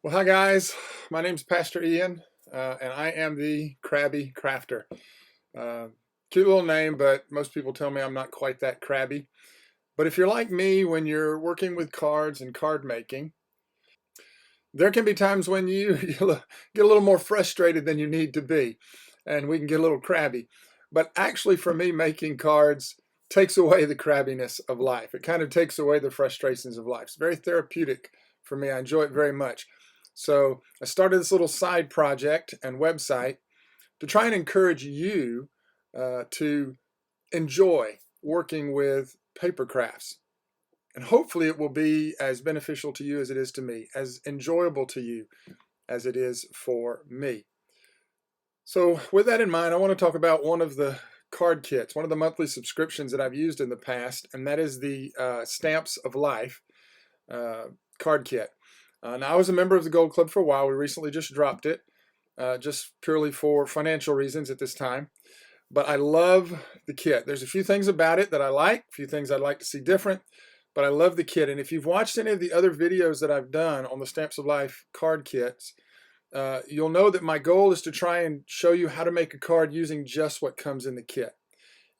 Well, hi guys. My name's Pastor Ian, and I am the Crabby Crafter. Uh, Cute little name, but most people tell me I'm not quite that crabby. But if you're like me, when you're working with cards and card making, there can be times when you get a little more frustrated than you need to be, and we can get a little crabby. But actually, for me, making cards takes away the crabbiness of life. It kind of takes away the frustrations of life. It's very therapeutic for me. I enjoy it very much. So I started this little side project and website to try and encourage you to enjoy working with paper crafts. And hopefully it will be as beneficial to you as it is to me, as enjoyable to you as it is for me. So with that in mind, I want to talk about one of the card kits, one of the monthly subscriptions that I've used in the past, and that is the Stamps of Life card kit. Now, I was a member of the Gold Club for a while. We recently just dropped it, just purely for financial reasons at this time. But I love the kit. There's a few things about it that I like, a few things I'd like to see different, but I love the kit. And if you've watched any of the other videos that I've done on the Stamps of Life card kits, you'll know that my goal is to try and show you how to make a card using just what comes in the kit.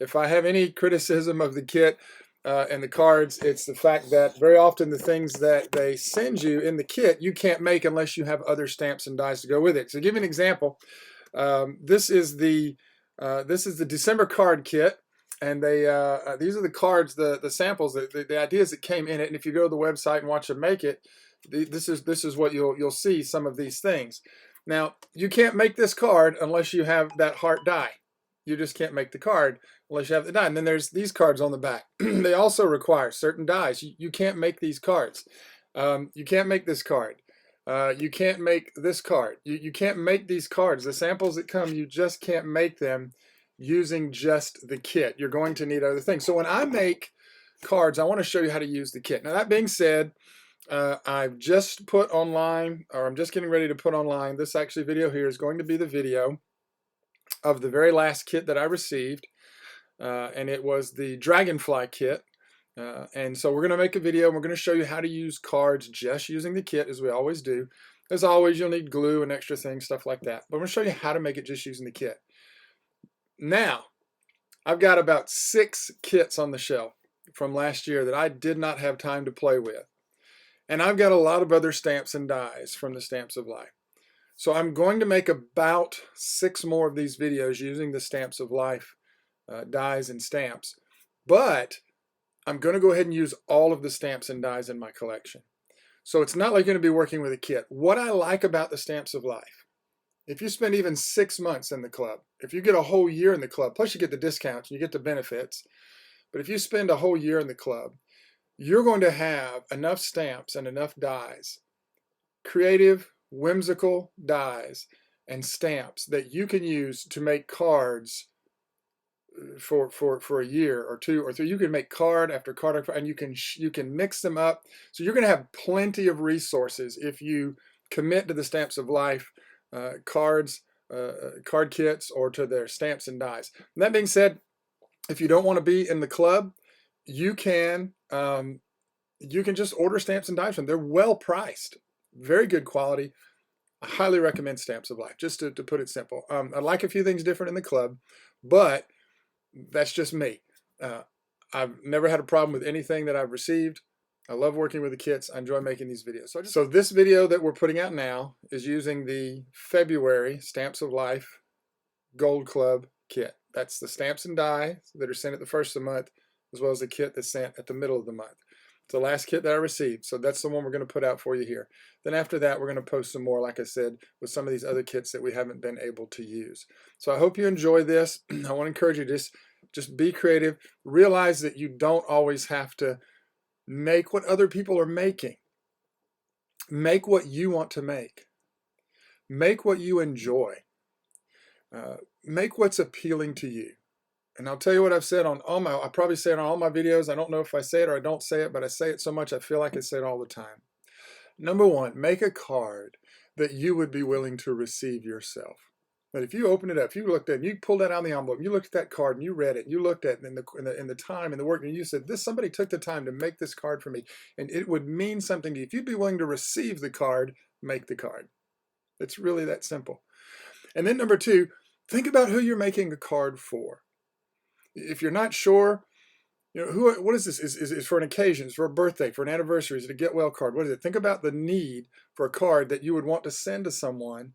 If I have any criticism of the kit and the cards, it's the fact that very often the things that they send you in the kit, you can't make unless you have other stamps and dies to go with it. So to give you an example, this is the December card kit, and these are the cards, the samples, the ideas that came in it. And if you go to the website and watch them make it, this is what you'll see, some of these things. Now, you can't make this card unless you have that heart die. You just can't make the card unless you have the die. And then there's these cards on the back. They also require certain dies. You can't make these cards. You can't make this card. You can't make this card. You can't make these cards. The samples that come, you just can't make them using just the kit. You're going to need other things. So when I make cards, I want to show you how to use the kit. Now, that being said, I've just put online, or I'm just getting ready to put online, this actually video here is going to be the video of the very last kit that I received, and it was the Dragonfly kit. And so we're going to make a video, and we're going to show you how to use cards just using the kit, as we always do. As always, you'll need glue and extra things, stuff like that. But I'm going to show you how to make it just using the kit. Now, I've got about 6 kits on the shelf from last year that I did not have time to play with. And I've got a lot of other stamps and dies from the Stamps of Life. So I'm going to make about 6 more of these videos using the Stamps of Life dies and stamps. But I'm going to go ahead and use all of the stamps and dies in my collection. So it's not like you're going to be working with a kit. What I like about the Stamps of Life, if you spend even 6 months in the club, if you get a whole year in the club, plus you get the discounts, you get the benefits, but if you spend a whole year in the club, you're going to have enough stamps and enough dies, creative, whimsical dies and stamps that you can use to make cards for a year or 2 or 3. You can make card after card after, and you can mix them up. So you're going to have plenty of resources if you commit to the Stamps of Life cards, card kits, or to their stamps and dies. And that being said, if you don't want to be in the club, you can just order stamps and dies from them. They're well priced, very good quality. I highly recommend Stamps of Life, just to put it simple. I like a few things different in the club, but that's just me. I've never had a problem with anything that I've received. I love working with the kits. I enjoy making these videos. So this video that we're putting out now is using the February Stamps of Life Gold Club kit. That's the stamps and die that are sent at the first of the month, as well as the kit that's sent at the middle of the month. It's the last kit that I received, so that's the one we're going to put out for you here. Then after that, we're going to post some more, like I said, with some of these other kits that we haven't been able to use. So I hope you enjoy this. I want to encourage you to just be creative. Realize that you don't always have to make what other people are making. Make what you want to make. Make what you enjoy. Make what's appealing to you. And I'll tell you what I've said on I probably say it on all my videos. I don't know if I say it or I don't say it, but I say it so much I feel like I say it all the time. Number 1, make a card that you would be willing to receive yourself. But if you open it up, if you looked at it, you pulled that out of the envelope, you looked at that card and you read it, and you looked at it in the time and the work, and you said, somebody took the time to make this card for me, and it would mean something to you. If you'd be willing to receive the card, make the card. It's really that simple. And then number two, think about who you're making a card for. If you're not sure, what is this? Is for an occasion, is for a birthday, for an anniversary, is it a get well card? What is it? Think about the need for a card that you would want to send to someone,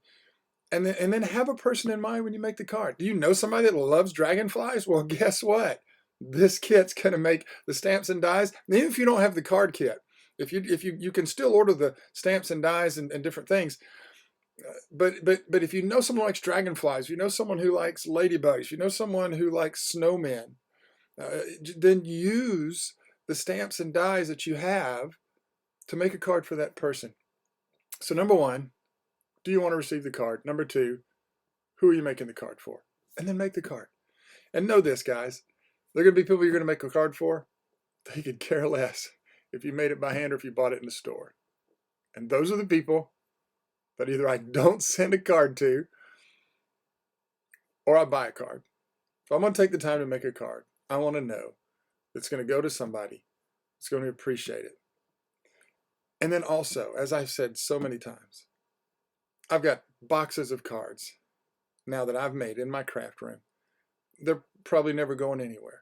and then have a person in mind when you make the card. Do you know somebody that loves Dragonflies? Well, guess what? This kit's going to make the stamps and dies. And even if you don't have the card kit, if you can still order the stamps and dies and different things. But if you know someone likes dragonflies, you know someone who likes ladybugs, you know someone who likes snowmen, then use the stamps and dies that you have to make a card for that person. So number one, do you want to receive the card? Number two, who are you making the card for? And then make the card. And know this, guys, there are going to be people you're going to make a card for. They could care less if you made it by hand or if you bought it in the store. And those are the people that either I don't send a card to or I buy a card. So I'm going to take the time to make a card. I want to know it's going to go to somebody that's going to appreciate it. And then also, as I've said so many times, I've got boxes of cards now that I've made in my craft room. They're probably never going anywhere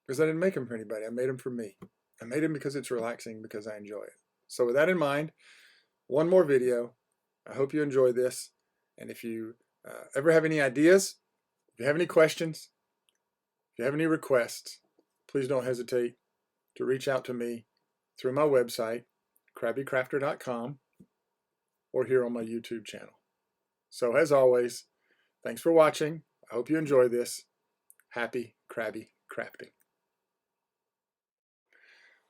because I didn't make them for anybody. I made them for me. I made them because it's relaxing, because I enjoy it. So with that in mind, one more video. I hope you enjoy this. And if you ever have any ideas, if you have any questions, if you have any requests, please don't hesitate to reach out to me through my website, krabbycrafter.com, or here on my YouTube channel. So as always, thanks for watching. I hope you enjoy this. Happy Krabby Crafting.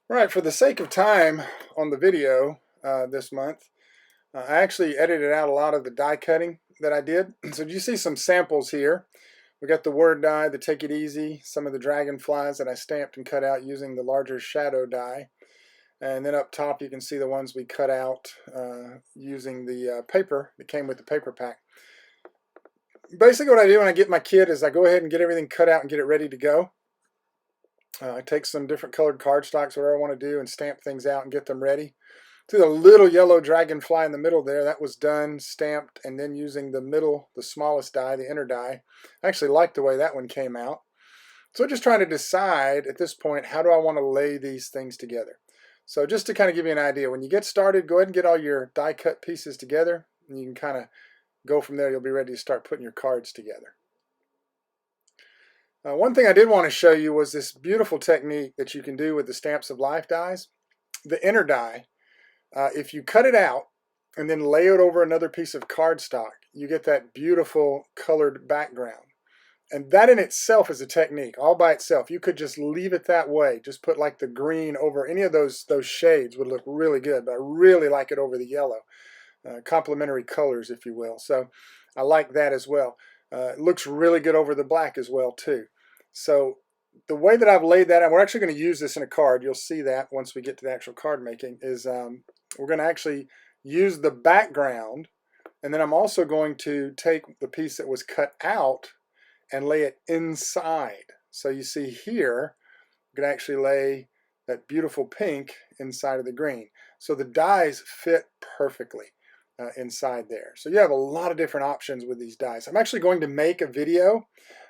All right, for the sake of time on the video this month, I actually edited out a lot of the die cutting that I did. So you see some samples here. We got the word die, the Take It Easy, some of the dragonflies that I stamped and cut out using the larger shadow die. And then up top you can see the ones we cut out using the paper that came with the paper pack. Basically what I do when I get my kit is I go ahead and get everything cut out and get it ready to go. I take some different colored cardstocks, whatever I want to do, and stamp things out and get them ready. See the little yellow dragonfly in the middle there, that was done, stamped, and then using the middle, the smallest die, the inner die. I actually like the way that one came out. So just trying to decide at this point, how do I want to lay these things together? So just to kind of give you an idea, when you get started, go ahead and get all your die cut pieces together, and you can kind of go from there. You'll be ready to start putting your cards together. One thing I did want to show you was this beautiful technique that you can do with the Stamps of Life dies. The inner die, if you cut it out and then lay it over another piece of cardstock, you get that beautiful colored background. And that in itself is a technique all by itself. You could just leave it that way. Just put like the green over any of those shades would look really good. But I really like it over the yellow. Complementary colors, if you will. So I like that as well. It looks really good over the black as well too. So the way that I've laid that out, we're actually going to use this in a card. You'll see that once we get to the actual card making, is we're going to actually use the background, and then I'm also going to take the piece that was cut out and lay it inside. So you see here, you can actually lay that beautiful pink inside of the green. So the dies fit perfectly inside there. So you have a lot of different options with these dies. I'm actually going to make a video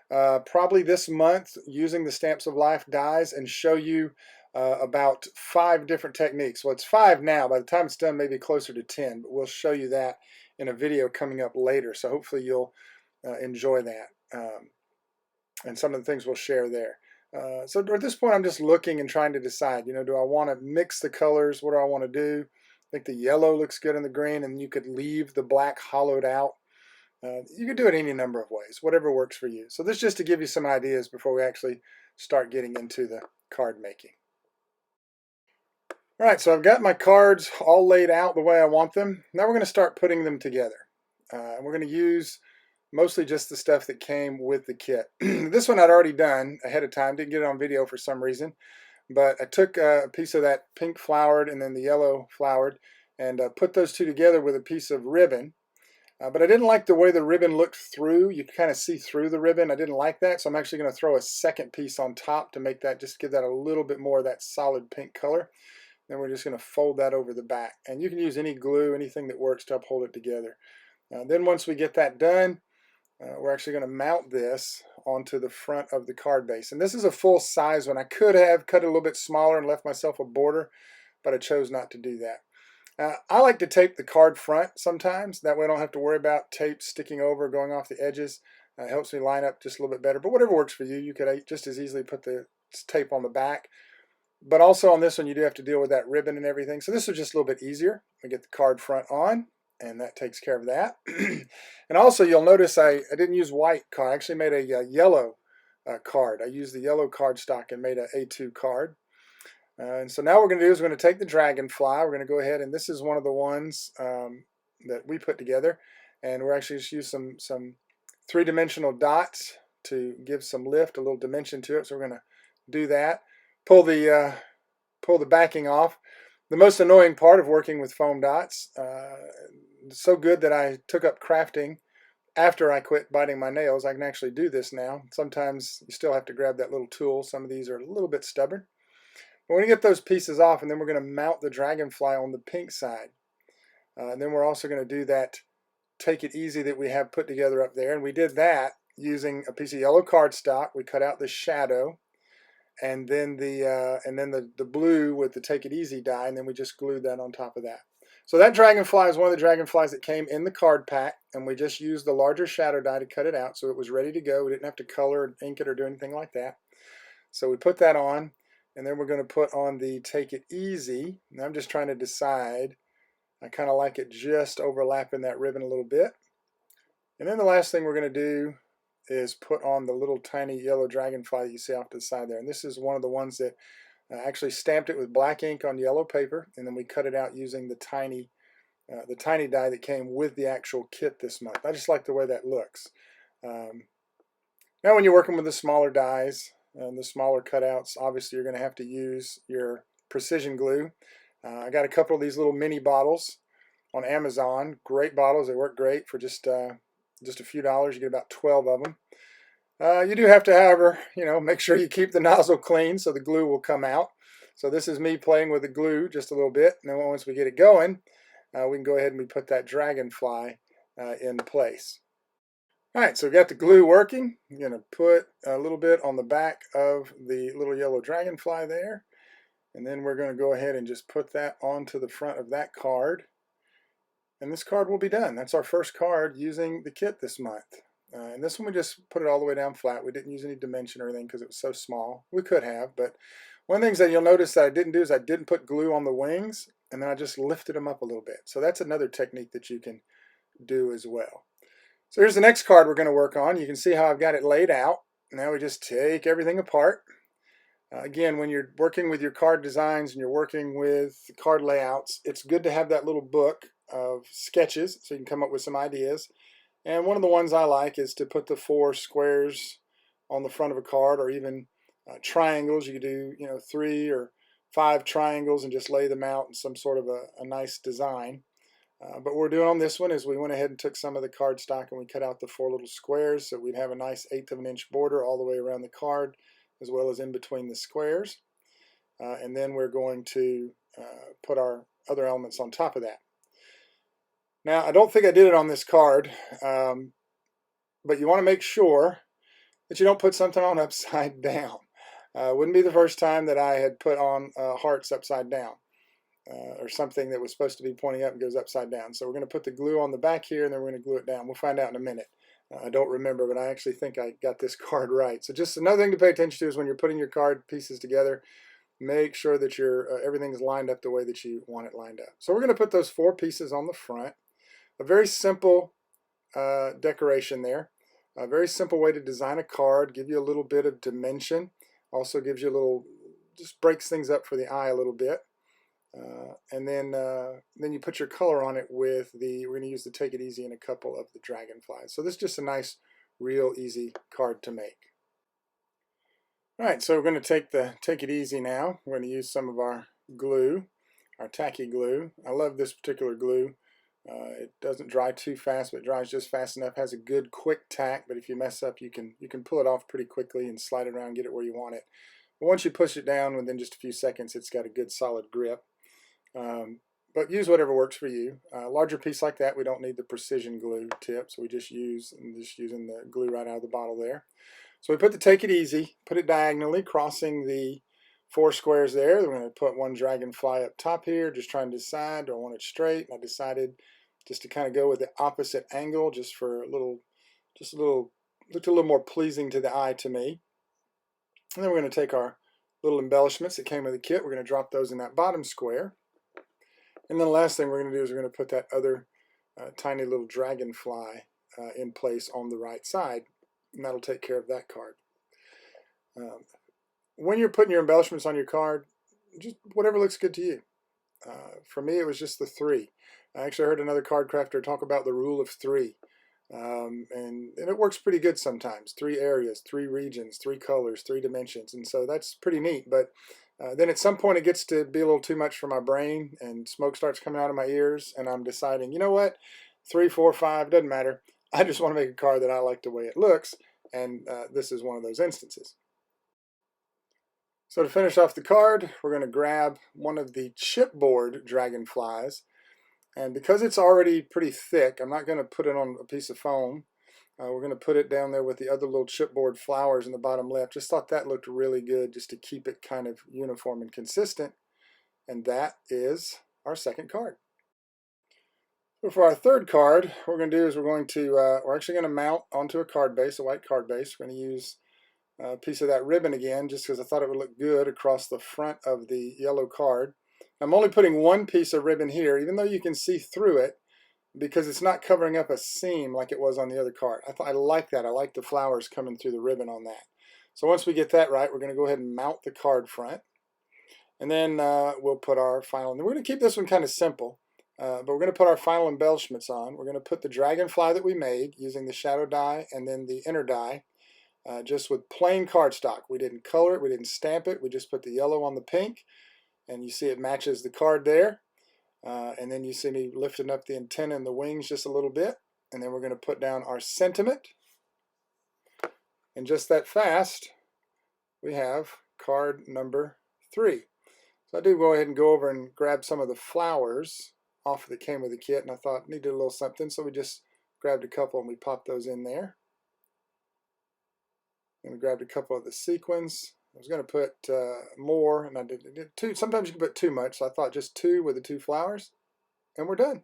probably this month using the Stamps of Life dies and show you about 5 different techniques. Well, it's 5 now. By the time it's done, maybe closer to 10, but we'll show you that in a video coming up later. So hopefully you'll enjoy that and some of the things we'll share there. So at this point, I'm just looking and trying to decide, do I want to mix the colors? What do I want to do? I think the yellow looks good in the green, and you could leave the black hollowed out. You could do it any number of ways, whatever works for you. So this is just to give you some ideas before we actually start getting into the card making. All right, so I've got my cards all laid out the way I want them. Now we're going to start putting them together. We're going to use mostly just the stuff that came with the kit. This one I'd already done ahead of time, didn't get it on video for some reason, but I took a piece of that pink flowered and then the yellow flowered and put those two together with a piece of ribbon. But I didn't like the way the ribbon looked through. You kind of see through the ribbon. I didn't like that, so I'm actually going to throw a second piece on top to make that, just give that a little bit more of that solid pink color. Then we're just going to fold that over the back. And you can use any glue, anything that works to uphold it together. Then once we get that done, we're actually going to mount this onto the front of the card base. And this is a full size one. I could have cut it a little bit smaller and left myself a border, but I chose not to do that. I like to tape the card front sometimes. That way I don't have to worry about tape sticking over, going off the edges. It helps me line up just a little bit better. But whatever works for you, you could just as easily put the tape on the back. But also on this one, you do have to deal with that ribbon and everything. So this was just a little bit easier. We get the card front on, and that takes care of that. And also, you'll notice I didn't use white card. I actually made a yellow card. I used the yellow cardstock and made an A2 card. And so now what we're going to do is we're going to take the Dragonfly. We're going to go ahead, and this is one of the ones that we put together. And we're actually just use some three-dimensional dots to give some lift, a little dimension to it. So we're going to do that. Pull the backing off. The most annoying part of working with foam dots, so good that I took up crafting after I quit biting my nails. I can actually do this now. Sometimes you still have to grab that little tool. Some of these are a little bit stubborn. We're going to get those pieces off, and then we're going to mount the Dragonfly on the pink side. And then we're also going to do that Take It Easy that we have put together up there. And we did that using a piece of yellow cardstock. We cut out the shadow, and then the blue with the Take It Easy die, and then we just glued that on top of that. So that Dragonfly is one of the Dragonflies that came in the card pack, and we just used the larger shadow die to cut it out, so it was ready to go. We didn't have to color, ink it, or do anything like that. So we put that on, and then we're going to put on the Take It Easy. And I'm just trying to decide. I kind of like it just overlapping that ribbon a little bit. And then the last thing we're going to do is put on the little tiny yellow Dragonfly that you see off to the side there. And this is one of the ones that actually stamped it with black ink on yellow paper, and then we cut it out using the tiny die that came with the actual kit this month. I just like the way that looks. Now when you're working with the smaller dies and the smaller cutouts, obviously you're going to have to use your precision glue. I got a couple of these little mini bottles on Amazon. Great bottles. They work great for just a few dollars. You get about 12 of them. You do have to, however, make sure you keep the nozzle clean so the glue will come out. So this is me playing with the glue just a little bit. And then once we get it going, we can go ahead and we put that Dragonfly in place. All right, so we've got the glue working. I'm going to put a little bit on the back of the little yellow Dragonfly there. And then we're going to go ahead and just put that onto the front of that card. And this card will be done. That's our first card using the kit this month. And this one we just put it all the way down flat. We didn't use any dimension or anything because it was so small. We could have, but one of the things that you'll notice that I didn't do is I didn't put glue on the wings, and then I just lifted them up a little bit. So that's another technique that you can do as well. So here's the next card we're going to work on. You can see how I've got it laid out. Now we just take everything apart. Again, when you're working with your card designs and you're working with card layouts, it's good to have that little book of sketches so you can come up with some ideas. And one of the ones I like is to put the 4 squares on the front of a card, or even triangles. You could do 3 or 5 triangles and just lay them out in some sort of a nice design. But what we're doing on this one is we went ahead and took some of the cardstock and we cut out the 4 little squares so we'd have a nice 1/8 of an inch border all the way around the card, as well as in between the squares. And then we're going to put our other elements on top of that. Now, I don't think I did it on this card, but you want to make sure that you don't put something on upside down. Wouldn't be the first time that I had put on hearts upside down, or something that was supposed to be pointing up and goes upside down. So we're going to put the glue on the back here, and then we're going to glue it down. We'll find out in a minute. I don't remember, but I actually think I got this card right. So just another thing to pay attention to is when you're putting your card pieces together, make sure that your everything's lined up the way that you want it lined up. So we're going to put those 4 pieces on the front. A very simple decoration there. A very simple way to design a card, give you a little bit of dimension. Also gives you a little, just breaks things up for the eye a little bit. And then you put your color on it with we're going to use the Take It Easy and a couple of the Dragonflies. So this is just a nice, real easy card to make. All right, so we're going to take the Take It Easy now. We're going to use some of our glue, our tacky glue. I love this particular glue. It doesn't dry too fast, but it dries just fast enough. It has a good quick tack, but if you mess up, you can pull it off pretty quickly and slide it around and get it where you want it. But once you push it down, within just a few seconds, it's got a good solid grip. But use whatever works for you. A larger piece like that, we don't need the precision glue tip, so we just using the glue right out of the bottle there. So we put the take it easy, put it diagonally, crossing the 4 squares there. We're going to put one dragonfly up top here, just trying to decide, do I want it straight? And I decided just to kind of go with the opposite angle, just for a little, looked a little more pleasing to the eye to me. And then we're going to take our little embellishments that came with the kit. We're going to drop those in that bottom square. And then the last thing we're going to do is we're going to put that other tiny little dragonfly in place on the right side. And that'll take care of that card. When you're putting your embellishments on your card, just whatever looks good to you. For me, it was just the 3. I actually heard another card crafter talk about the rule of 3. And it works pretty good sometimes. 3 areas, 3 regions, 3 colors, 3 dimensions. And so that's pretty neat. But then at some point it gets to be a little too much for my brain and smoke starts coming out of my ears and I'm deciding, you know what, 3, 4, 5, doesn't matter. I just want to make a card that I like the way it looks, and this is one of those instances. So to finish off the card, we're going to grab one of the chipboard dragonflies, and because it's already pretty thick, I'm not going to put it on a piece of foam. We're going to put it down there with the other little chipboard flowers in the bottom left. Just thought that looked really good just to keep it kind of uniform and consistent. And that is our second card. So for our third card, what we're going to do is we're actually going to mount onto a card base, a white card base. We're going to use a piece of that ribbon again just because I thought it would look good across the front of the yellow card. I'm only putting one piece of ribbon here, even though you can see through it, because it's not covering up a seam like it was on the other card. I like that. I like the flowers coming through the ribbon on that. So once we get that right, we're going to go ahead and mount the card front. And then we'll put our final, and we're going to keep this one kind of simple, but we're going to put our final embellishments on. We're going to put the dragonfly that we made using the shadow die and then the inner die, just with plain cardstock. We didn't color it, we didn't stamp it, we just put the yellow on the pink, and you see it matches the card there. And then you see me lifting up the antenna and the wings just a little bit. And then we're going to put down our sentiment. And just that fast, we have card number 3. So I do go ahead and go over and grab some of the flowers off that came with the kit. And I thought needed a little something. So we just grabbed a couple and we popped those in there. And we grabbed a couple of the sequins. I was going to put more, and I did 2. Sometimes you can put too much, so I thought just 2 with the 2 flowers, and we're done.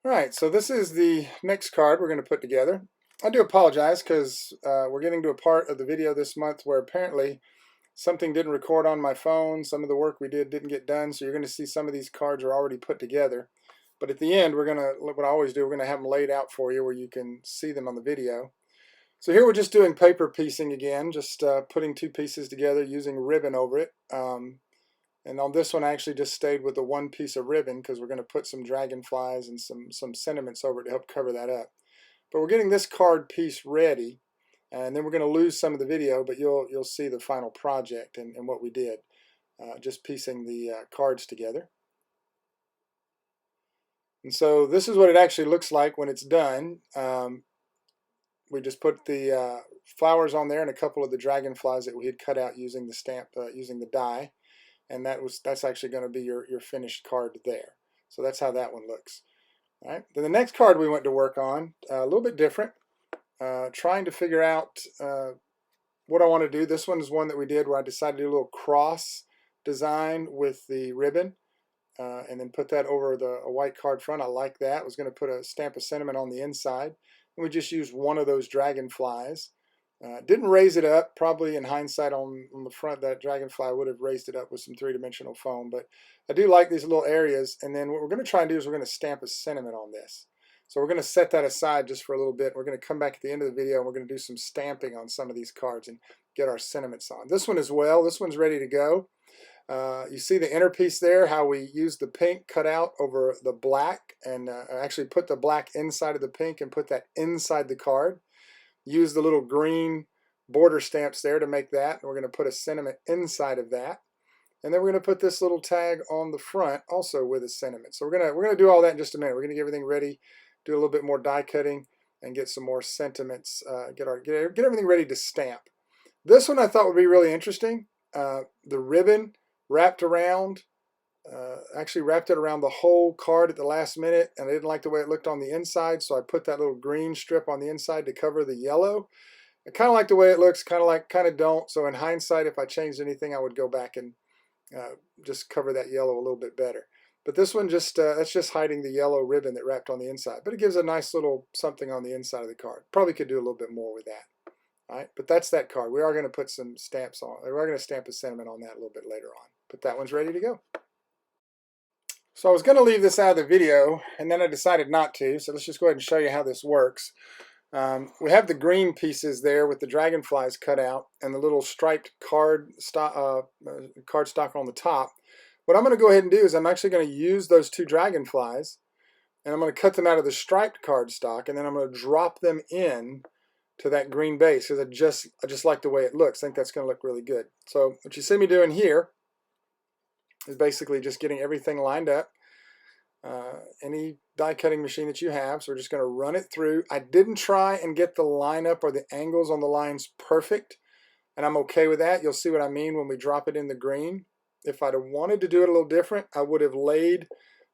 All right, so this is the next card we're going to put together. I do apologize because we're getting to a part of the video this month where apparently something didn't record on my phone. Some of the work we did didn't get done, so you're going to see some of these cards are already put together. But at the end, we're going to, what I always do, we're going to have them laid out for you where you can see them on the video. So here we're just doing paper piecing again, just putting 2 pieces together using ribbon over it. And on this one I actually just stayed with the 1 piece of ribbon because we're going to put some dragonflies and some sentiments over it to help cover that up. But we're getting this card piece ready, and then we're going to lose some of the video, but you'll see the final project and what we did, just piecing the cards together. And so this is what it actually looks like when it's done. We just put the flowers on there and a couple of the dragonflies that we had cut out using the stamp, using the die, and that's actually going to be your finished card there. So that's how that one looks. All right. Then the next card we went to work on, a little bit different, trying to figure out what I want to do. This one is one that we did where I decided to do a little cross design with the ribbon. And then put that over a white card front. I like that. I was going to put a stamp of sentiment on the inside. And we just used one of those dragonflies. Didn't raise it up. Probably in hindsight on the front, that dragonfly would have raised it up with some 3-dimensional foam. But I do like these little areas. And then what we're going to try and do is we're going to stamp a sentiment on this. So we're going to set that aside just for a little bit. We're going to come back at the end of the video and we're going to do some stamping on some of these cards and get our sentiments on. This one as well. This one's ready to go. You see the inner piece there, how we used the pink cut out over the black, and actually put the black inside of the pink and put that inside the card. Use the little green border stamps there to make that, and we're going to put a sentiment inside of that. And then we're going to put this little tag on the front also with a sentiment. So we're going to do all that in just a minute. We're going to get everything ready, do a little bit more die cutting, and get some more sentiments, get everything ready to stamp. This one I thought would be really interesting. The ribbon wrapped around. Actually wrapped it around the whole card at the last minute, and I didn't like the way it looked on the inside, so I put that little green strip on the inside to cover the yellow. I kind of like the way it looks, kind of don't. So in hindsight, if I changed anything, I would go back and just cover that yellow a little bit better. But this one that's just hiding the yellow ribbon that wrapped on the inside. But it gives a nice little something on the inside of the card. Probably could do a little bit more with that. All right, but that's that card. We are going to put some stamps on. We are going to stamp a sentiment on that a little bit later on. But that one's ready to go. So I was going to leave this out of the video, and then I decided not to. So let's just go ahead and show you how this works. We have the green pieces there with the dragonflies cut out and the little striped card stock on the top. What I'm going to go ahead and do is I'm actually going to use those two dragonflies, and I'm going to cut them out of the striped cardstock, and then I'm going to drop them in to that green base because I just like the way it looks. I think that's going to look really good. So what you see me doing here is basically just getting everything lined up. Any die cutting machine that you have, so we're just going to run it through. I didn't try and get the lineup or the angles on the lines perfect, and I'm okay with that. You'll see what I mean when we drop it in the green. If I'd have wanted to do it a little different, I would have laid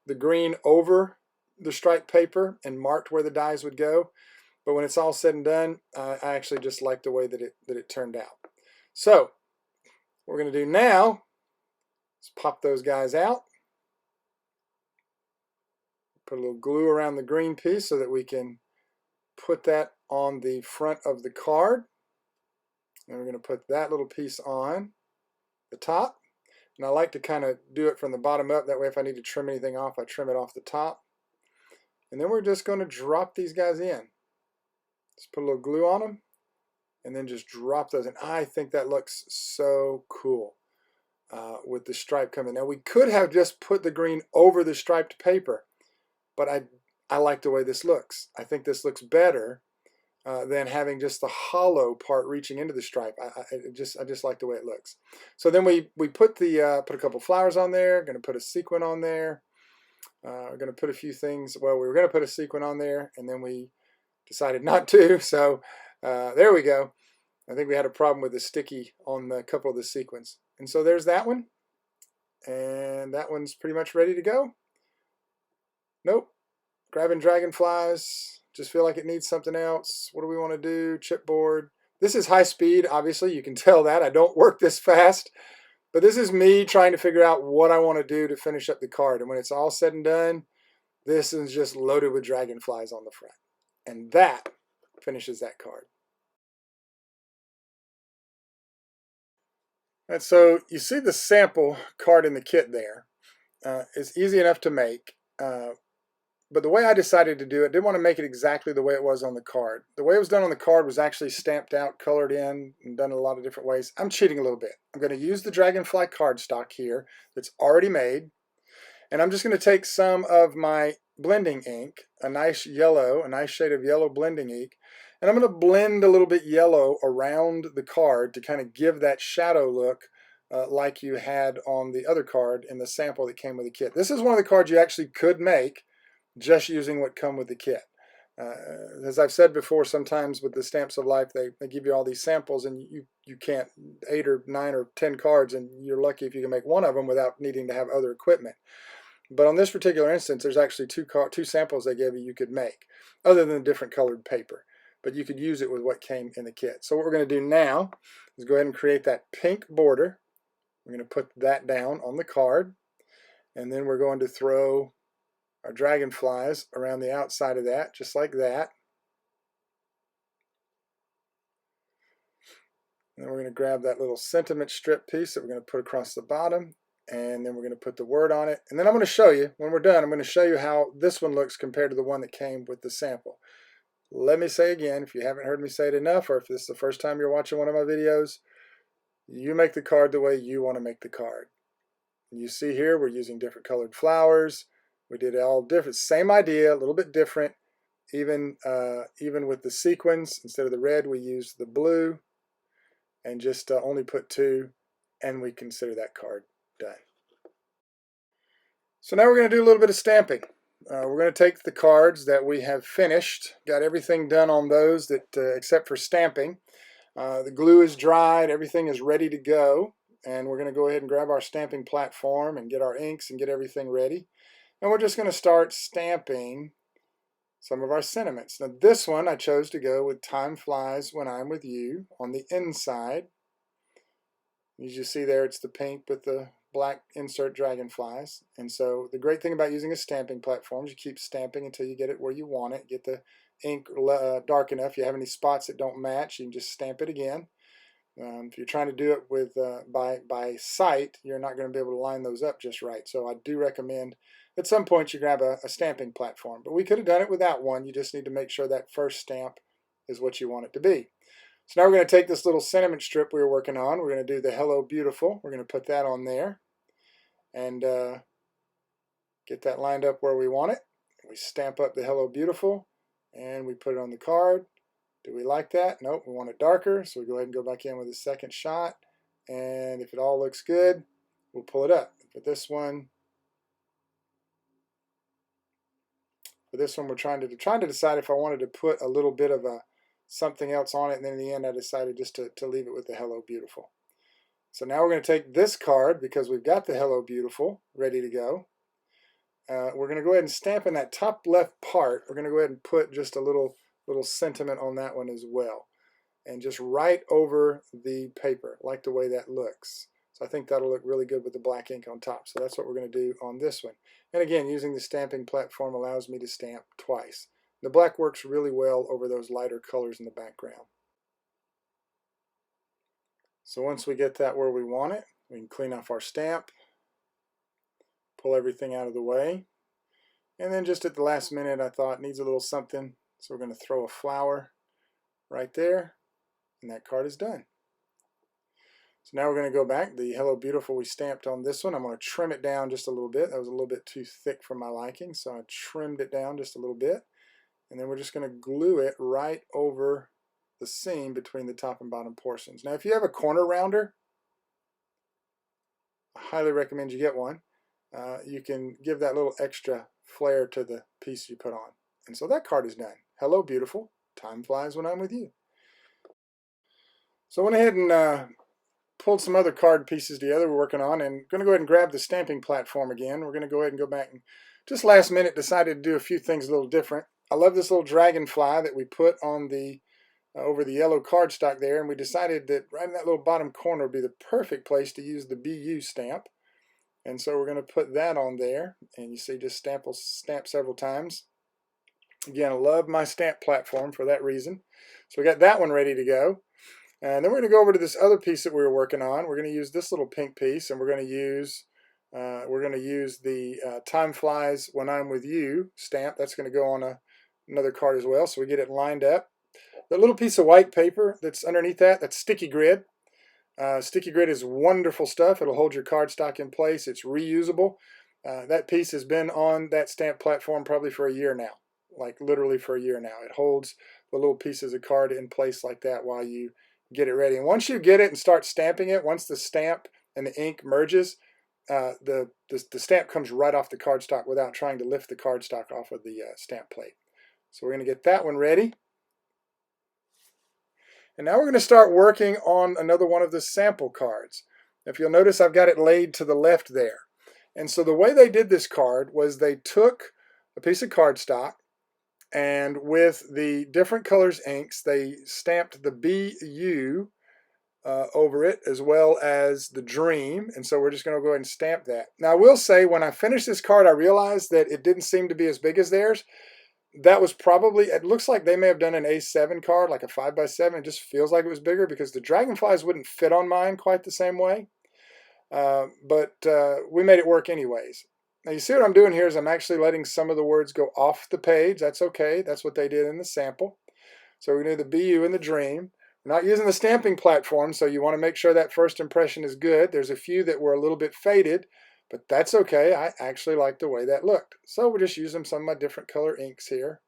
the green over the striped paper and marked where the dies would go. But when it's all said and done, I actually just like the way that it turned out. So what we're going to do now is pop those guys out. Put a little glue around the green piece so that we can put that on the front of the card. And we're going to put that little piece on the top. And I like to kind of do it from the bottom up. That way if I need to trim anything off, I trim it off the top. And then we're just going to drop these guys in. Just put a little glue on them and then just drop those in. I think that looks so cool with the stripe coming. Now we could have just put the green over the striped paper, but I like the way this looks. I think this looks better than having just the hollow part reaching into the stripe. I just like the way it looks. So then we put a couple flowers on there. Going to put a sequin on there. We're going to put a few things. Well, we were going to put a sequin on there, and then we decided not to. So there we go. I think we had a problem with the sticky on a couple of the sequins. And so there's that one. And that one's pretty much ready to go. Nope. Grabbing dragonflies. Just feel like it needs something else. What do we want to do? Chipboard. This is high speed, obviously. You can tell that. I don't work this fast. But this is me trying to figure out what I want to do to finish up the card. And when it's all said and done, this is just loaded with dragonflies on the front. And that finishes that card. And so you see the sample card in the kit there. It's easy enough to make. But the way I decided to do it, didn't want to make it exactly the way it was on the card. The way it was done on the card was actually stamped out, colored in, and done in a lot of different ways. I'm cheating a little bit. I'm going to use the Dragonfly cardstock here that's already made. And I'm just going to take some of my blending ink, a nice shade of yellow blending ink, and I'm going to blend a little bit yellow around the card to kind of give that shadow look like you had on the other card in the sample that came with the kit. This is one of the cards you actually could make just using what come with the kit. As I've said before, sometimes with the Stamps of Life, they give you all these samples and you can't, 8 or 9 or 10 cards, and you're lucky if you can make one of them without needing to have other equipment. But on this particular instance, there's actually two samples they gave you could make, other than different colored paper. But you could use it with what came in the kit. So what we're going to do now is go ahead and create that pink border. We're going to put that down on the card. And then we're going to throw our dragonflies around the outside of that, just like that. And then we're going to grab that little sentiment strip piece that we're going to put across the bottom. And then we're going to put the word on it. And then I'm going to show you, when we're done, I'm going to show you how this one looks compared to the one that came with the sample. Let me say again, if you haven't heard me say it enough, or if this is the first time you're watching one of my videos, you make the card the way you want to make the card. And you see here, we're using different colored flowers. We did it all different, same idea, a little bit different. Even with the sequins, instead of the red, we used the blue, and just only put 2, and we consider that card done. So now we're going to do a little bit of stamping. We're going to take the cards that we have finished, got everything done on those that except for stamping. The glue is dried, everything is ready to go. and we're going to go ahead and grab our stamping platform and get our inks and get everything ready. And we're just going to start stamping some of our sentiments. Now this one I chose to go with "Time flies when I'm with you" on the inside. As you see there, it's the pink with the black insert dragonflies. And so the great thing about using a stamping platform is you keep stamping until you get it where you want it. Get the ink dark enough. If you have any spots that don't match, you can just stamp it again. If you're trying to do it with by sight, you're not going to be able to line those up just right. So I do recommend at some point you grab a stamping platform. But we could have done it without one. You just need to make sure that first stamp is what you want it to be. So now we're going to take this little sentiment strip we were working on. We're going to do the "Hello Beautiful." We're going to put that on there and get that lined up where we want it. We stamp up the "Hello Beautiful" and we put it on the card. Do we like that? Nope, we want it darker, so we go ahead and go back in with a second shot. And if it all looks good, we'll pull it up. For this one, we're trying to decide if I wanted to put a little bit of something else on it, and then in the end I decided just to leave it with the "Hello Beautiful." So now we're going to take this card, because we've got the "Hello Beautiful" ready to go. We're going to go ahead and stamp in that top left part. We're going to go ahead and put just a little sentiment on that one as well, and just right over the paper. I like the way that looks. So I think that'll look really good with the black ink on top. So that's what we're going to do on this one. And again, using the stamping platform allows me to stamp twice. The black works really well over those lighter colors in the background. So once we get that where we want it, we can clean off our stamp, pull everything out of the way, and then just at the last minute I thought it needs a little something, so we're going to throw a flower right there, and that card is done. So now we're going to go back. The "Hello Beautiful" we stamped on this one. I'm going to trim it down just a little bit. That was a little bit too thick for my liking, so I trimmed it down just a little bit. And then we're just going to glue it right over the seam between the top and bottom portions. Now if you have a corner rounder, I highly recommend you get one. You can give that little extra flair to the piece you put on. And so that card is done. "Hello Beautiful, time flies when I'm with you." So I went ahead and pulled some other card pieces together we're working on, and going to go ahead and grab the stamping platform again. We're going to go ahead and go back and just last minute decided to do a few things a little different. I love this little dragonfly that we put on the over the yellow cardstock there, and we decided that right in that little bottom corner would be the perfect place to use the BU stamp. And so we're going to put that on there, and you see just stamp several times. Again, I love my stamp platform for that reason. So we got that one ready to go. And then we're going to go over to this other piece that we were working on. We're going to use this little pink piece, and we're going to use the "Time Flies When I'm With You" stamp. That's going to go on another card as well, so we get it lined up. The little piece of white paper that's underneath that's sticky grid. Sticky grid is wonderful stuff. It'll hold your cardstock in place. It's reusable. That piece has been on that stamp platform probably for a year now, like literally for a year now. It holds the little pieces of card in place like that while you get it ready. And once you get it and start stamping it, once the stamp and the ink merges, the stamp comes right off the cardstock without trying to lift the cardstock off of the stamp plate. So we're going to get that one ready. And now we're going to start working on another one of the sample cards. If you'll notice, I've got it laid to the left there. And so the way they did this card was they took a piece of cardstock, and with the different colors inks, they stamped the BU over it as well as the dream. And so we're just going to go ahead and stamp that. Now I will say, when I finished this card, I realized that it didn't seem to be as big as theirs. That was probably, it looks like they may have done an A7 card, like a 5x7. It just feels like it was bigger because the dragonflies wouldn't fit on mine quite the same way. But we made it work anyways. Now you see what I'm doing here is I'm actually letting some of the words go off the page. That's okay. That's what they did in the sample. So we're going to do the BU and the dream. We're not using the stamping platform, so you want to make sure that first impression is good. There's a few that were a little bit faded, but that's okay. I actually like the way that looked. So we're just using some of my different color inks here.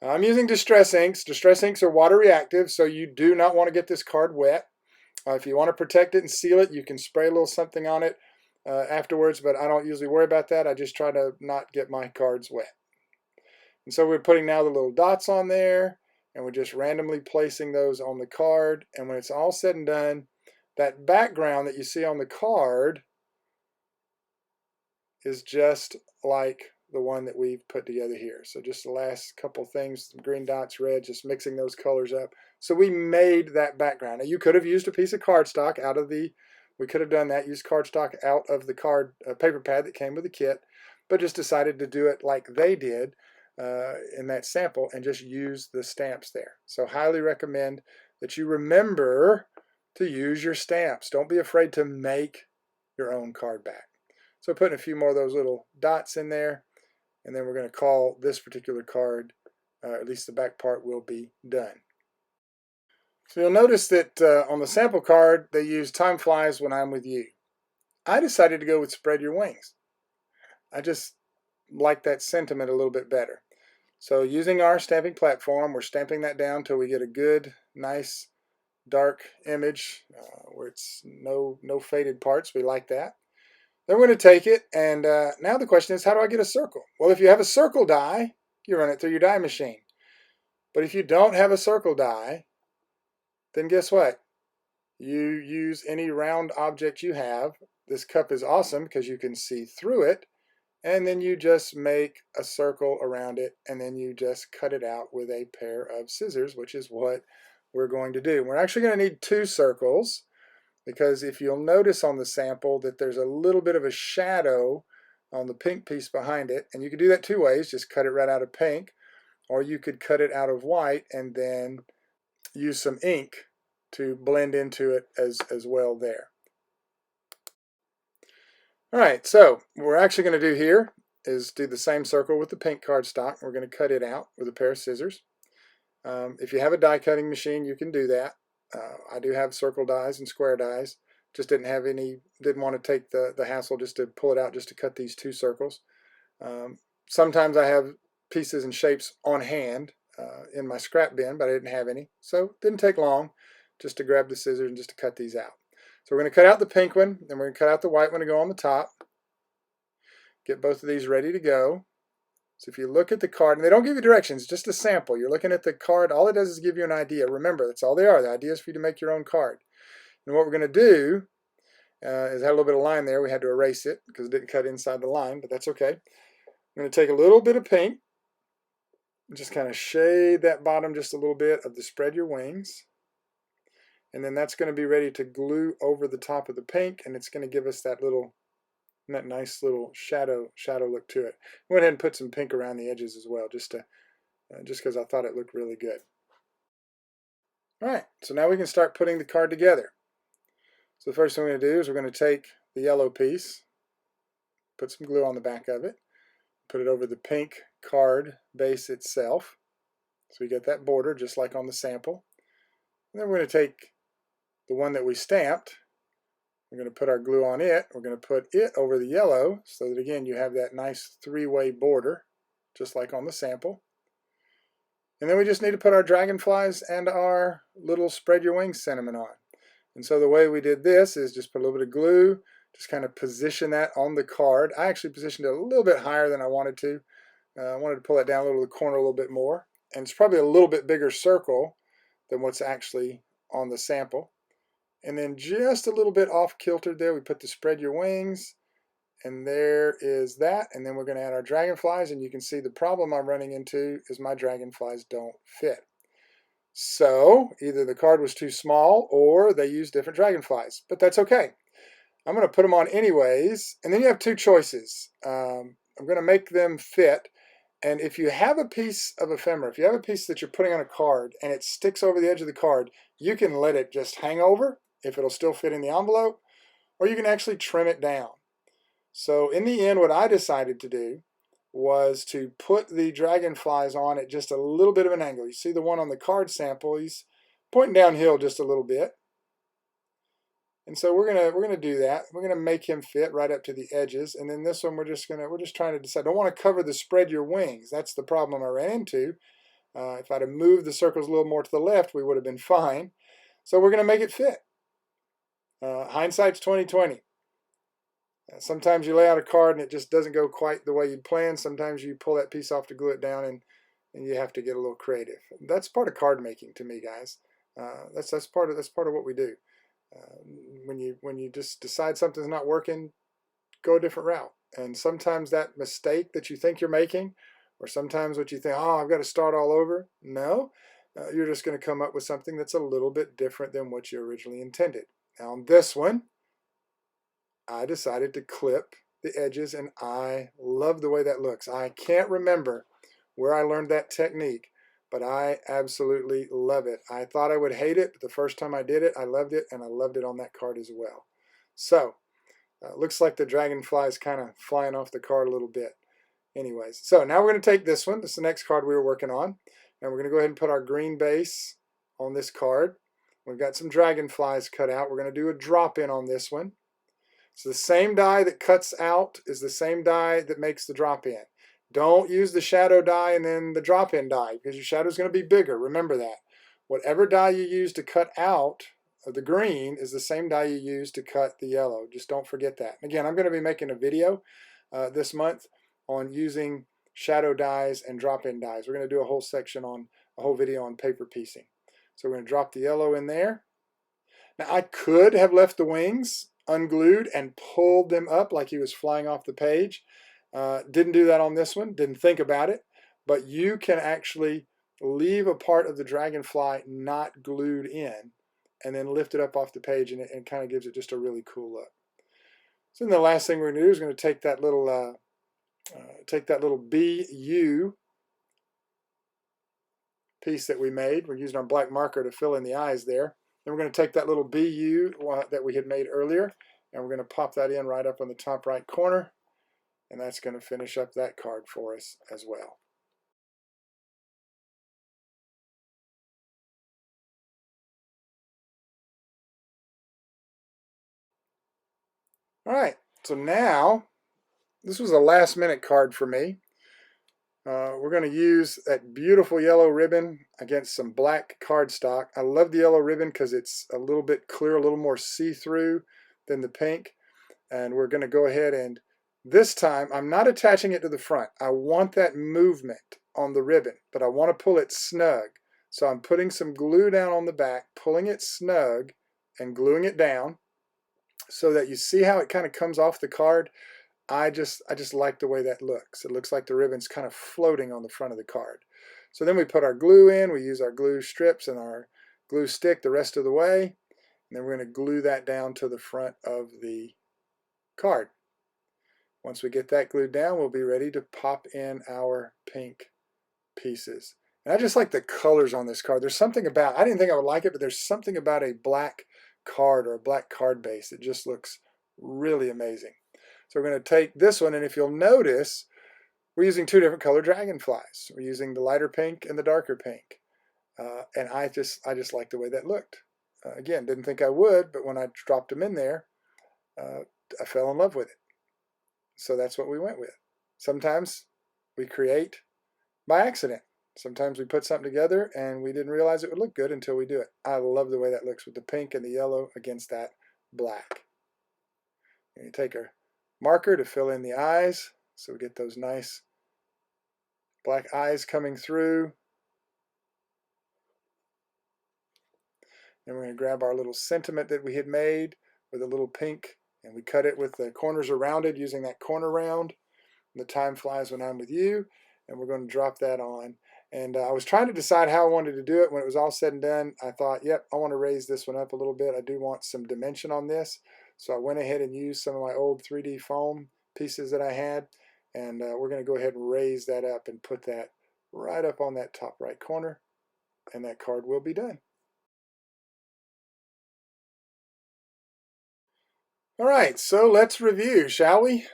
I'm using distress inks. Distress inks are water reactive, so you do not want to get this card wet. If you want to protect it and seal it, you can spray a little something on it afterwards, but I don't usually worry about that. I just try to not get my cards wet. And so we're putting now the little dots on there, and we're just randomly placing those on the card. And when it's all said and done, that background that you see on the card is just like the one that we've put together here. So just the last couple things, some green dots, red, just mixing those colors up. So we made that background. Now you could have used a piece of cardstock out of the, we could have done that, used cardstock out of the card paper pad that came with the kit, but just decided to do it like they did in that sample and just use the stamps there. So highly recommend that you remember to use your stamps. Don't be afraid to make your own card back. So putting a few more of those little dots in there, and then we're going to call this particular card, at least the back part, will be done. So you'll notice that on the sample card, they use "Time flies when I'm with you." I decided to go with "Spread your wings." I just like that sentiment a little bit better. So using our stamping platform, we're stamping that down till we get a good, nice, dark image where it's no faded parts. We like that. Then we're going to take it, and now the question is, how do I get a circle? Well, if you have a circle die, you run it through your die machine. But if you don't have a circle die, then guess what? You use any round object you have. This cup is awesome because you can see through it, and then you just make a circle around it, and then you just cut it out with a pair of scissors, which is what we're going to do. We're actually going to need 2 circles, because if you'll notice on the sample that there's a little bit of a shadow on the pink piece behind it, and you can do that 2 ways. Just cut it right out of pink, or you could cut it out of white and then use some ink to blend into it as well there. All right, so what we're actually going to do here is do the same circle with the pink cardstock. We're going to cut it out with a pair of scissors. If you have a die cutting machine, you can do that. I do have circle dies and square dies. Just didn't want to take the hassle just to pull it out just to cut these 2 circles. Sometimes I have pieces and shapes on hand in my scrap bin, but I didn't have any. So it didn't take long just to grab the scissors and just to cut these out. So we're going to cut out the pink one, and we're going to cut out the white one to go on the top. Get both of these ready to go. So if you look at the card, and they don't give you directions, just a sample. You're looking at the card. All it does is give you an idea. Remember, that's all they are. The idea is for you to make your own card. And what we're going to do is had a little bit of line there. We had to erase it because it didn't cut inside the line, but that's okay. I'm going to take a little bit of pink and just kind of shade that bottom just a little bit of the "Spread your wings." And then that's going to be ready to glue over the top of the pink, and it's going to give us that nice little shadow look to it. I went ahead and put some pink around the edges as well, just because I thought it looked really good. All right, so now we can start putting the card together. So the first thing we're going to do is we're going to take the yellow piece, put some glue on the back of it, put it over the pink card base itself, so we get that border just like on the sample. And then we're going to take the one that we stamped. We're going to put our glue on it. We're going to put it over the yellow so that, again, you have that nice 3-way border, just like on the sample. And then we just need to put our dragonflies and our little "Spread your wings" sentiment on. And so the way we did this is just put a little bit of glue, just kind of position that on the card. I actually positioned it a little bit higher than I wanted to. I wanted to pull that down a little to the corner a little bit more. And it's probably a little bit bigger circle than what's actually on the sample. And then just a little bit off kilter there, we put the "Spread your wings," and there is that. And then we're going to add our dragonflies, and you can see the problem I'm running into is my dragonflies don't fit. So either the card was too small or they used different dragonflies, but that's okay. I'm going to put them on anyways, and then you have 2 choices. I'm going to make them fit. And if you have a piece of ephemera, if you have a piece that you're putting on a card and it sticks over the edge of the card, you can let it just hang over if it'll still fit in the envelope, or you can actually trim it down. So in the end, what I decided to do was to put the dragonflies on at just a little bit of an angle. You see the one on the card sample, he's pointing downhill just a little bit. And so we're gonna do that. We're gonna make him fit right up to the edges. And then this one we're just trying to decide. I don't want to cover the "Spread your wings." That's the problem I ran into. If I'd have moved the circles a little more to the left, we would have been fine. So we're gonna make it fit. Hindsight's 20/20. Sometimes you lay out a card and it just doesn't go quite the way you'd planned. Sometimes you pull that piece off to glue it down, and you have to get a little creative. That's part of card making to me, guys. That's part of what we do. When you just decide something's not working, go a different route. And sometimes that mistake that you think you're making, or sometimes what you think, oh, I've got to start all over. No, you're just going to come up with something that's a little bit different than what you originally intended. Now on this one, I decided to clip the edges, and I love the way that looks. I can't remember where I learned that technique, but I absolutely love it. I thought I would hate it, but the first time I did it, I loved it, and I loved it on that card as well. So, looks like the dragonfly is kind of flying off the card a little bit. Anyways, so now we're going to take this one. This is the next card we were working on. And we're going to go ahead and put our green base on this card. We've got some dragonflies cut out. We're going to do a drop-in on this one. So the same die that cuts out is the same die that makes the drop-in. Don't use the shadow die and then the drop-in die, because your shadow is going to be bigger. Remember that. Whatever die you use to cut out of the green is the same die you use to cut the yellow. Just don't forget that. Again, I'm going to be making a video this month on using shadow dies and drop-in dies. We're going to do a whole video on paper piecing. So we're going to drop the yellow in there. Now I could have left the wings unglued and pulled them up like he was flying off the page. Didn't do that on this one, didn't think about it, but you can actually leave a part of the dragonfly not glued in and then lift it up off the page, and it kind of gives it just a really cool look. So then the last thing we're going to do is going to take that little BU piece that we made. We're using our black marker to fill in the eyes there. Then we're going to take that little BU that we had made earlier, and we're going to pop that in right up on the top right corner, and that's going to finish up that card for us as well. All right, so now, this was a last minute card for me. We're going to use that beautiful yellow ribbon against some black cardstock. I love the yellow ribbon because it's a little bit clear, a little more see-through than the pink. And we're going to go ahead and, this time, I'm not attaching it to the front. I want that movement on the ribbon, but I want to pull it snug. So I'm putting some glue down on the back, pulling it snug, and gluing it down so that you see how it kind of comes off the card. I just like the way that looks. It looks like the ribbon's kind of floating on the front of the card. So then we put our glue in. We use our glue strips and our glue stick the rest of the way. And then we're going to glue that down to the front of the card. Once we get that glued down, we'll be ready to pop in our pink pieces. And I just like the colors on this card. There's something about, I didn't think I would like it, but there's something about a black card or a black card base that just looks really amazing. So we're going to take this one, and if you'll notice, we're using two different color dragonflies. We're using the lighter pink and the darker pink. And I just like the way that looked. Again, didn't think I would, but when I dropped them in there, I fell in love with it. So that's what we went with. Sometimes we create by accident. Sometimes we put something together and we didn't realize it would look good until we do it. I love the way that looks with the pink and the yellow against that black. And you take a marker to fill in the eyes, so we get those nice black eyes coming through. And we're going to grab our little sentiment that we had made with a little pink, and we cut it with the corners around it using that corner round. The time flies when I'm with you, and we're going to drop that on. And I was trying to decide how I wanted to do it. When it was all said and done, I thought, yep, I want to raise this one up a little bit. I do want some dimension on this. So I went ahead and used some of my old 3D foam pieces that I had, and we're going to go ahead and raise that up and put that right up on that top right corner, and that card will be done. All right, so let's review, shall we?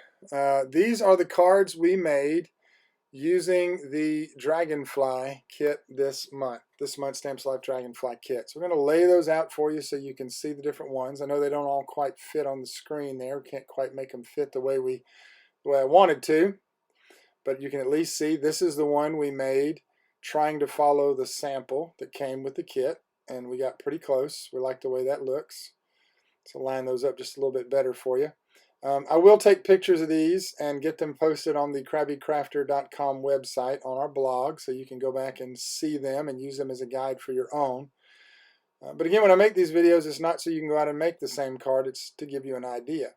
These are the cards we made using the Dragonfly kit this month Stamps Life Dragonfly kit. So we're going to lay those out for you so you can see the different ones. I know they don't all quite fit on the screen there. We can't quite make them fit the way I wanted to, but you can at least see this is the one we made trying to follow the sample that came with the kit, and we got pretty close. We like the way that looks. So line those up just a little bit better for you. I will take pictures of these and get them posted on the crabbycrafter.com website on our blog, so you can go back and see them and use them as a guide for your own. But again, when I make these videos, it's not so you can go out and make the same card. It's to give you an idea.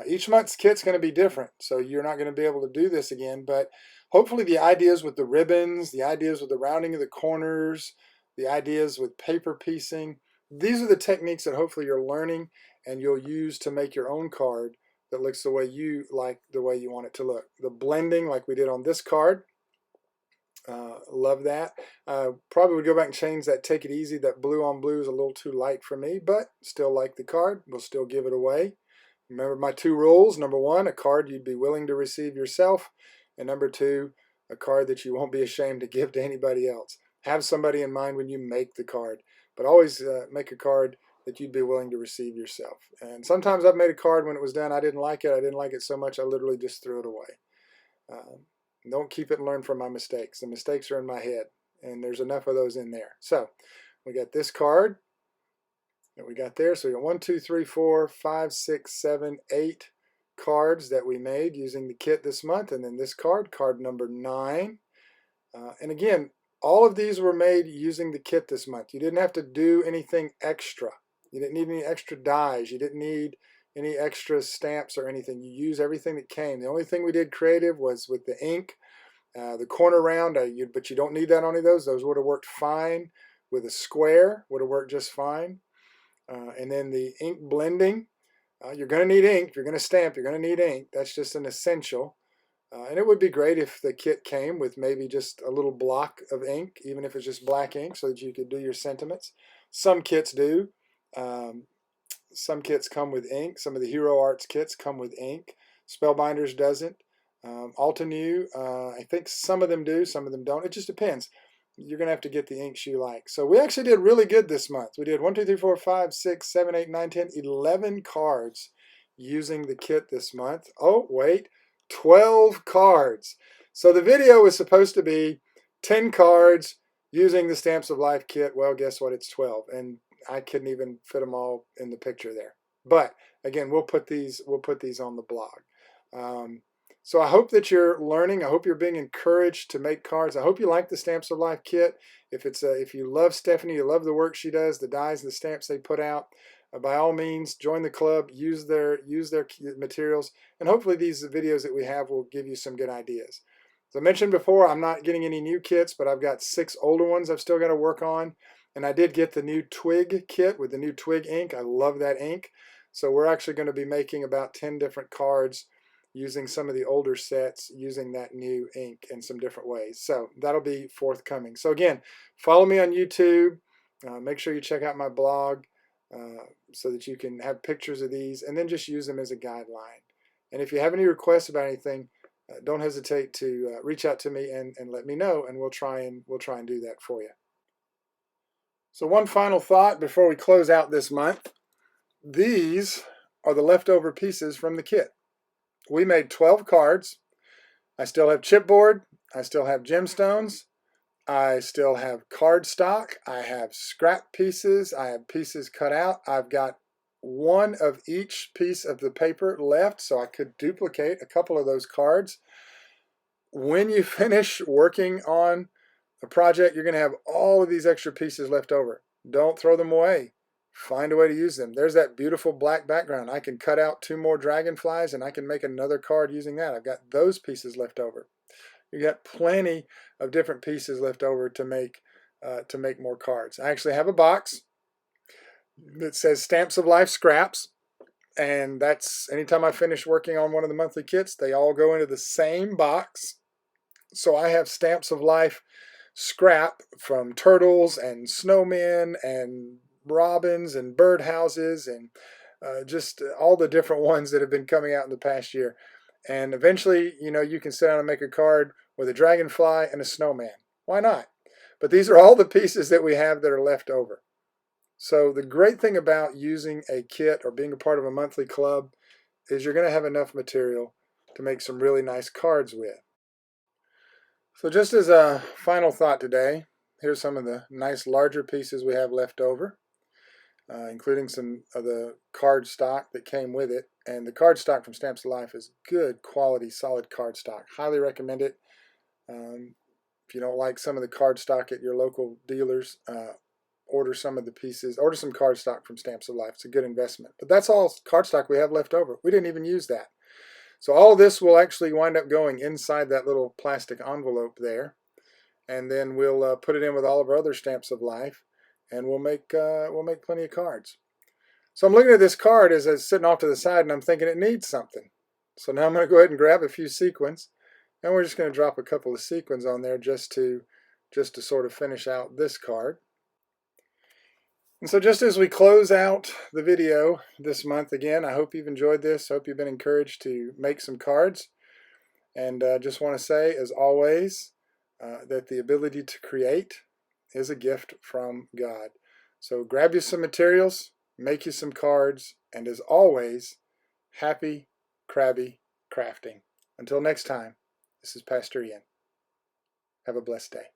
Each month's kit's going to be different, so you're not going to be able to do this again. But hopefully the ideas with the ribbons, the ideas with the rounding of the corners, the ideas with paper piecing, these are the techniques that hopefully you're learning and you'll use to make your own card that looks the way you like, the way you want it to look. The blending, like we did on this card, love that. Probably would go back and change that Take It Easy. That blue on blue is a little too light for me, but still like the card. We'll still give it away. Remember my 2 rules. Number 1, a card you'd be willing to receive yourself. And number 2, a card that you won't be ashamed to give to anybody else. Have somebody in mind when you make the card, but always make a card that you'd be willing to receive yourself. And sometimes I've made a card when it was done, I didn't like it. I didn't like it so much I literally just threw it away. Don't keep it and learn from my mistakes. The mistakes are in my head, and there's enough of those in there. So we got this card that we got there. So we got 1, 2, 3, 4, 5, 6, 7, 8 cards that we made using the kit this month. And then this card, card number 9. And again, all of these were made using the kit this month. You didn't have to do anything extra. You didn't need any extra dies. You didn't need any extra stamps or anything. You use everything that came. The only thing we did creative was with the ink, the corner round, but you don't need that on any of those. Those would have worked fine with a square, would have worked just fine. And then the ink blending, you're going to need ink. If you're going to stamp, you're going to need ink. That's just an essential. And it would be great if the kit came with maybe just a little block of ink, even if it's just black ink, so that you could do your sentiments. Some kits do. Some kits come with ink. Some of the Hero Arts kits come with ink. Spellbinders doesn't. Altenew, I think some of them do, some of them don't. It just depends. You're going to have to get the inks you like. So we actually did really good this month. We did 1, 2, 3, 4, 5, 6, 7, 8, 9, 10, 11 cards using the kit this month. Oh, wait, 12 cards. So the video was supposed to be 10 cards using the Stamps of Life kit. Well, guess what? It's 12. And I couldn't even fit them all in the picture there. But again, we'll put these on the blog. So I hope that you're learning. I hope you're being encouraged to make cards. I hope you like the Stamps of Life kit. If you love Stephanie, you love the work she does, the dies and the stamps they put out, by all means, join the club, use their materials, and hopefully these videos that we have will give you some good ideas. As I mentioned before, I'm not getting any new kits, but I've got 6 older ones I've still got to work on. And I did get the new Twig kit with the new Twig ink. I love that ink. So we're actually going to be making about 10 different cards using some of the older sets, using that new ink in some different ways. So that'll be forthcoming. So again, follow me on YouTube. Make sure you check out my blog so that you can have pictures of these and then just use them as a guideline. And if you have any requests about anything, don't hesitate to reach out to me and let me know, and we'll try and do that for you. So one final thought before we close out this month. These are the leftover pieces from the kit. We made 12 cards. I still have chipboard. I still have gemstones. I still have cardstock. I have scrap pieces. I have pieces cut out. I've got one of each piece of the paper left, so I could duplicate a couple of those cards. When you finish working on a project, you're going to have all of these extra pieces left over. Don't throw them away. Find a way to use them. There's that beautiful black background. I can cut out 2 more dragonflies and I can make another card using that. I've got those pieces left over. You got plenty of different pieces left over to make more cards. I actually have a box that says Stamps of Life Scraps, and that's anytime I finish working on one of the monthly kits, they all go into the same box. So I have Stamps of Life scrap from turtles and snowmen and robins and birdhouses and just all the different ones that have been coming out in the past year. And eventually, you can sit down and make a card with a dragonfly and a snowman. Why not? But these are all the pieces that we have that are left over. So the great thing about using a kit or being a part of a monthly club is you're going to have enough material to make some really nice cards with. So just as a final thought today, here's some of the nice larger pieces we have left over, including some of the card stock that came with it. And the card stock from Stamps of Life is good quality, solid card stock. Highly recommend it. If you don't like some of the card stock at your local dealers, order some of the pieces, order some cardstock from Stamps of Life. It's a good investment. But that's all cardstock we have left over. We didn't even use that. So all of this will actually wind up going inside that little plastic envelope there. And then we'll put it in with all of our other Stamps of Life, and we'll make plenty of cards. So I'm looking at this card as it's sitting off to the side, and I'm thinking it needs something. So now I'm going to go ahead and grab a few sequins, and we're just going to drop a couple of sequins on there just to sort of finish out this card. And so just as we close out the video this month, again, I hope you've enjoyed this. I hope you've been encouraged to make some cards. And just want to say, as always, that the ability to create is a gift from God. So grab you some materials, make you some cards, and as always, happy crabby crafting. Until next time, this is Pastor Ian. Have a blessed day.